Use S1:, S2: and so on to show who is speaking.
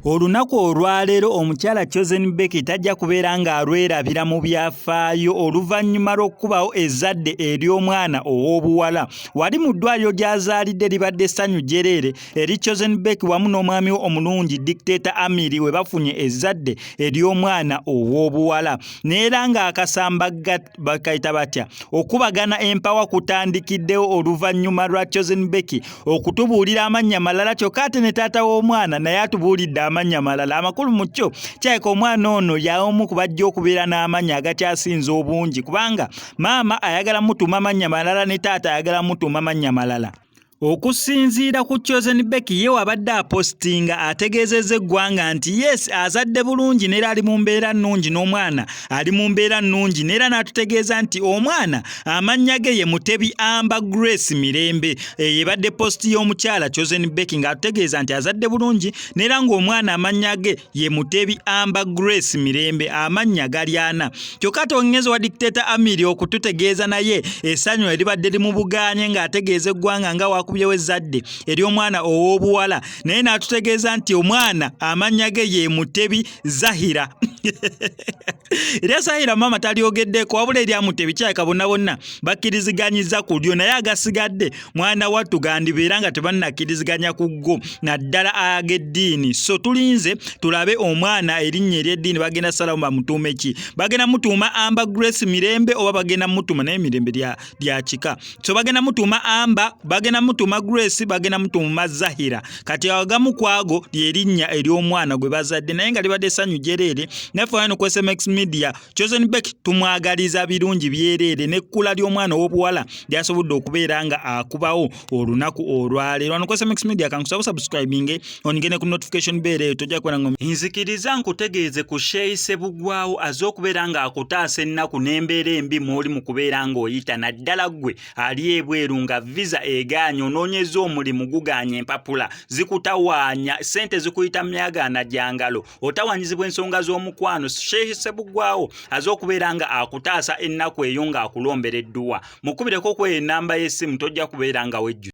S1: Olunaku olwaleero omukyala Chosen Becky tajja kubeera ng'alwerabira mu byafaayo oluvannyuma lw'okubawo ezzadde ery'omwana ow'obuwala. Wali mu ddwaliro gy'azaalidde libadde essanyu jjereere eri Chosen Becky wamu n'omwami we omulungi Dictator Amiri we bafunye ezzadde ery'omwana ow'obuwala. Neera ng'akasamba bakayita batya okubagana empawa kutandikiddewo oluvannyuma lwa Chosen Becky okutubuulira amannya malala kyokka ate ne taata w'omwana naye atubuulidde amannya malala. Amakulu mu kyo kyayika omwana ono y'omu ku bajja okubeera n'amannya agakyasinza obungi kubanga maama ayagala mutuuma amannya malala ne taata ayagala mutuuma amannya malala. Okusinziira ku Chosen Becky ye wabadde apostinga ategeezezza eggwanga nti yes azadde bulungi neera ali mu mbeera nnungi n'omwana ali mu mbeera nnungi neera n'atutegeeza nti omwana amannya ge ye Mutebi Amber Grace Mirembe. Yebadde posti y'omukyala Chosen Becky ng'atutegeeza nti azadde bulungi neera ng'omwana amannya ge ye Mutebi Amber Grace Mirembe, amannya gali ana. Kyokka tongeza wa Dictator Amiri okututegeeza naye essanyu eribadde limubugaanye ng'ategeeza eggwanga nga kubyewo ezzadde ery'omwana ow'obuwala naye n'atutegeeza nti omwana amannya ge ye Mutebi Zahira. Era Zahira maama talyogeddeko wabula erya Mutebi kyayika bonna bakkiriziganyizza ku lyo naye agasigadde mwana wattu gandibeera nga tebannakkiriziganya ku ggo naddala ag'eddiini. So tulinze tulabe omwana erinnya ery'eddiini bagenda salamu bamutuume ki, bagenda mutuuma Amber Grace Mirembe oba bagenda mutuuma naye Mirembe lya kika. So bagenda mutuuma Amber, bagenda mutuuma Grace, bagenda mutuuma Zahira. Kati agamu kwago lyerinnya ery'omwana gwe bazadde naye nga libadde essanyu jjereere. Naffe wano ku SMX Media Chosen Becky tumwagaliza birungi byereere n'ekkula ly'omwana ow'obuwala lyasobodde okubeera nga akubawo olunaku olwaleero. Wano ku SMX Media kankusaba subscribing onigene ku notification bell eyo tojja kubera ngo nzikiriza nkutegeeze ku Sheyi Ssebugwawo azze okubeera nga akutaasa ennaku n'embeera embi mw'oli mu kubeera ng'oyita naddala ggwe ali ebweru nga visa egaanye onoonyeza omulimu gugaanye empapula zikutawaanya ssente zikuyita myagaana gyangalo otawanyizibwa ensonga z'omukwano. Sheyi Ssebugwawo azze okubeera nga akutaasa ennaku eyo ng'akulombereddwa. Mukubireko ku ennamba y'essimu tojja kubeera nga wejju.